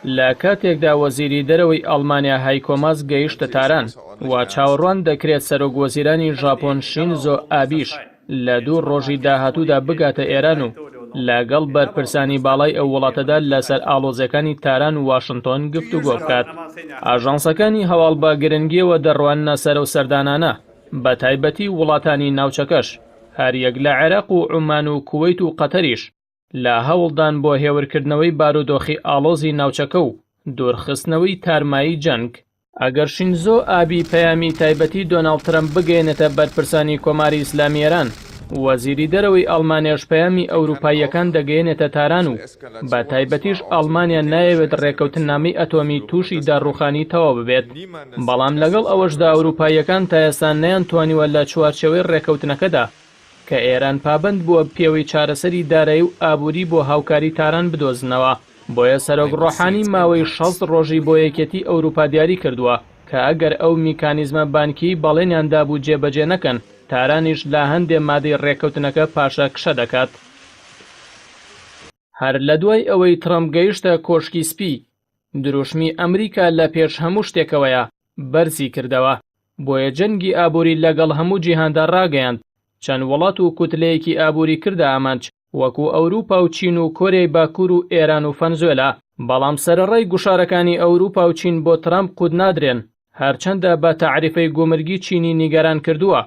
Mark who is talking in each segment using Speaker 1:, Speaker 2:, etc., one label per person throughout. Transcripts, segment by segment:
Speaker 1: لە کاتێکدا وەزیری دەرەوەی ئەڵمانیا هایکۆ ماس گەیشتە تاران و چاوەڕوان دەکرێت سەرۆکوەزیرانی ژاپۆن شینزۆ ئابیش لە 2 ڕۆژی داهاتوودا بگاتە ئێران و لەگەڵ بەرپرسانی باڵای ئەو وڵاتەدا لەسەر ئاڵۆزەکانی تاران و واشنتۆن گفتوگۆ بکات. ئاژانسەکانی هەواڵ بە گرنگیەوە دەڕواننە سەرە و سەردانانە بە تایبەتی وڵاتانی ناوچەکەش هەریەک لە عێراق و عومان و کووەیت و قەتەریش لە هەوڵدان بۆ هێورکردنەوەی بارودۆخی ئاڵۆزی ناوچەکە و دوورخستنەوەی تارمایی جەنگ. ئەگەر شینزۆ ئابی پەیامی تایبەتی دۆناڵد ترەمپ بگەێنێتە بەرپرسانی کۆماری ئیسلامی ئێران، وەزیری دەرەوەی ئەڵمانیاش پەیامی ئەوروپاییەکان دەگەێنێتە تاران و بە تایبەتیش ئەڵمانیا نایەوێت ڕێکەوتنامەی ئەتۆمی تووشی داڕوخانی تەواو ببێت. بەڵام لەگەڵ ئەوەشدا ئەوروپاییەکان تا ئێستا نەیانتوانیوە لە چوارچێوەی ڕێکەوتنەکەدا کە ئێران پابند بووە پێوەی چارەسەری دارایی و ئابووری بۆ هاوکاری تاران بدۆزنەوە. بۆیە سەرۆک ڕۆحانی ماوەی 6 ڕۆژی بۆ یەکێتی ئەوروپا دیاری کردووە کە ئەگەر ئەو میکانیزمە بانکی بەڵێنیاندا بوو جێبەجێ نەکەن، تارانیش لە هەندێ مادەی ڕێکەوتنەکە پاشە کشە دەکات. هەر لە دوای ئەوەی ترەمپ گەیشتە کۆشکی سپی، دروشمی ئەمریکا لە پێش هەموو شتێکەوەیە بەرزی کردەوە، بۆیە جەنگی ئابووری لەگەڵ هەموو جیهاندا ڕاگەیاند. چەند وڵات و کوتلەیەکی ئابووری کردە ئامانج وەکو ئەوروپا و چین و کۆریای باکوور و ئێران و فەنزوێلا. بەڵام سەرەڕای گوشارەکانی ئەوروپا و چین بۆ ترەمپ قود نادرێن، هەرچەندە بە تەعریفەی گومرگی چینی نیگەران کردووە،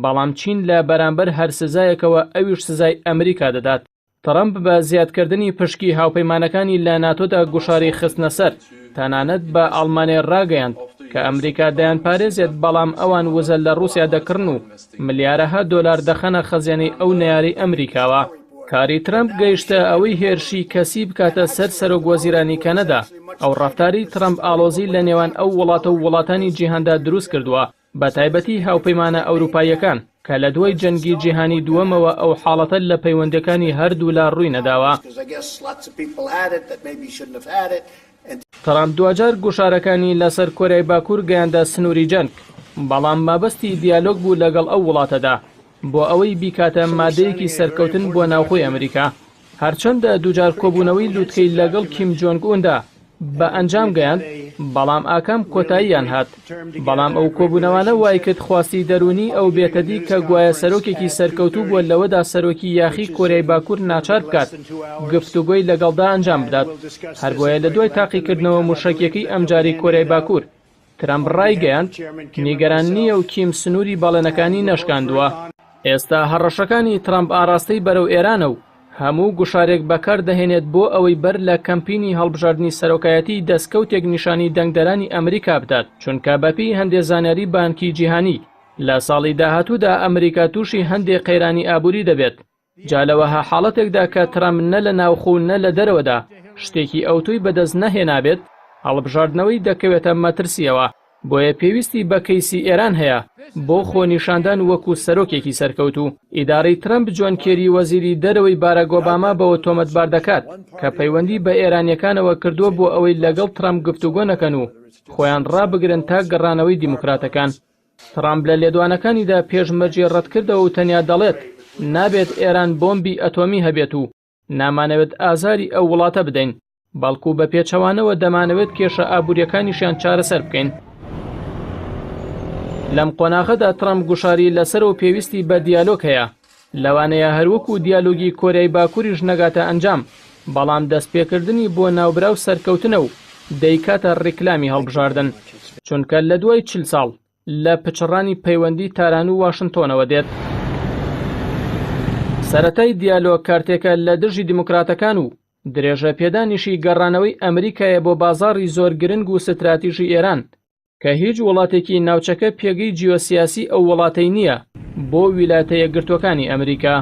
Speaker 1: بەڵام چین لە بەرامبەر هەر سزایەکەوە ئەویش سزای ئەمریکا دەدات. ترەمپ بە زیادکردنی پشکی هاوپەیمانەکانی لە ناتۆدا گوشاری خستنە سەر، تەنانەت بە ئەڵمانیا ڕاگەیاند کە ئەمریکا دەیان پارێزێت، بەڵام ئەوان وزە لە رووسیا دەکردن و ملیارەها دۆلار دەخەنە خەزیێنەی ئەو نەیاری ئەمریکاوە. کاری ترەمپ گەیشتە ئەوەی هێرشی کەسی بکاتە سەر سەرۆکوەزیرانی کەنەدا. ئەو ڕەفتاری ترەمپ ئاڵۆزی لە نێوان ئەو وڵاتە و وڵاتانی جیهاندا دروست کردووە، بە تایبەتی هاوپەیمانە ئەوروپاییەکان کە لە دوای جەنگی جیهانی دووەمەوە ئەو حاڵەتە لە پەیوەندەکانی هەردوو لا ڕووی نەداوە. ترەمپ دوجار گوشارەکانی لەسەر کۆریای باکوور گەیاندە سنووری جەنگ، بەڵام مابەستی دیالۆگ بوو لەگەڵ ئەو وڵاتەدا بۆ ئەوەی بیکاتە مادەیەکی سەرکەوتن بۆ ناوخۆی ئەمریکا. هەرچەندە دوجار کۆبوونەوەی لووتکەی لەگەڵ کیم جۆنگ ئوندا بە ئەنجام گەیاند، بەڵام ئاکام کۆتاییان هات. بەڵام ئەو کۆبوونەوانە وای کرد خواستی دەرونی ئەو بێتەدی کە گوایە سەرۆکێکی سەرکەوتوو بووە لەوەدا سەرۆکی یاخی کۆریای باکوور ناچار بکات گفتوگۆی لەگەڵدا ئەنجام بدات. هەر بۆیە لە دوای تاقیکردنەوە موشەکیەکەی ئەمجاری کۆریای باکوور، ترەمپ ڕایگەیاند نیگەران نییە و کیم سنووری باڵێنەکانی نەشکاندووە. ئێستا هەڕەشەکانی ترەمپ ئاراستەی بەرەو ئێرانە و هەموو گوشارێک بەکار دەهێنێت بۆ ئەوەی بەر لە کەمپینی هەڵبژاردننی سەرۆکایەتی دەستکەوتێک نیشانی دەنگدەرانی ئەمریکا بدات، چونکە بەپێی هەندێک زانیاری بانکی جیهانی لە ساڵی داهاتوودا ئەمریکا تووشی هەندێک قەیرانی ئابووری دەبێت. جالەوەها حاڵەتێکدا کە ترەمپ نە لە ناوخۆ نە لە دەرەوەدا شتێکی ئەوتوی بەدەست نەهێنابێت، هەڵبژاردنەوەی دەکەوێتە مەترسیەوە. بۆیە پێویستی بە کەیسی ئێران هەیە بۆ خۆنیشاندان وەکو سەرۆکێکی سەرکەوتوو. ئیدارەی ترەمپ جۆن کێری وەزیری دەرەوەی باراک ئۆباما بەوە تۆمەتبار دەکات کە پەیوەندی بە ئێرانیەکانەوە کردووە بۆ ئەوەی لەگەڵ ترەمپ گفتوگۆ نەکەن و خۆیان ڕابگرن تا گەڕانەوەی دیموکراتەکان. ترەمپ لە لێدوانەکانیدا پێشمەرجی ڕەتکردەوە و تەنیا دەڵێت نابێت ئێران بۆمبی ئەتۆمی هەبێت و نامانەوێت ئازاری ئەو وڵاتە بدەین، بەڵکو بە پێچەوانەوە دەمانەوێت کێشە ئابوووریەکانیشیان چارەسەر بکەین. لەم قۆناغەدا ترەمپ گوشاری لەسەر و پێویستی بە دیالۆگ هەیە، لەوانەیە هەروەکو دیالۆگی کۆریای باکووریش نەگاتە ئەنجام، بەڵام دەستپێکردنی بۆ ناوبراو سەرکەوتنە و دەیکاتە ڕیکلامی هەڵبژاردن، چونکە لە دوای 40 ساڵ لە پچڕانی پەیوەندی تاران و واشنتۆنەوە دێت. سەرەتای دیالۆگ کارتێکە لە دژی دیموکراتەکان و درێژە پێدانیشی گەڕانەوەی ئەمریکایە بۆ بازاڕی زۆر گرنگ و ستراتیژی ئێران کە هیچ وڵاتێکی ناوچەکە پێگەی جیۆسیاسی ئەو وڵاتەی نییە بۆ ویلایەتە یەکگرتووەکانی ئەمریکا.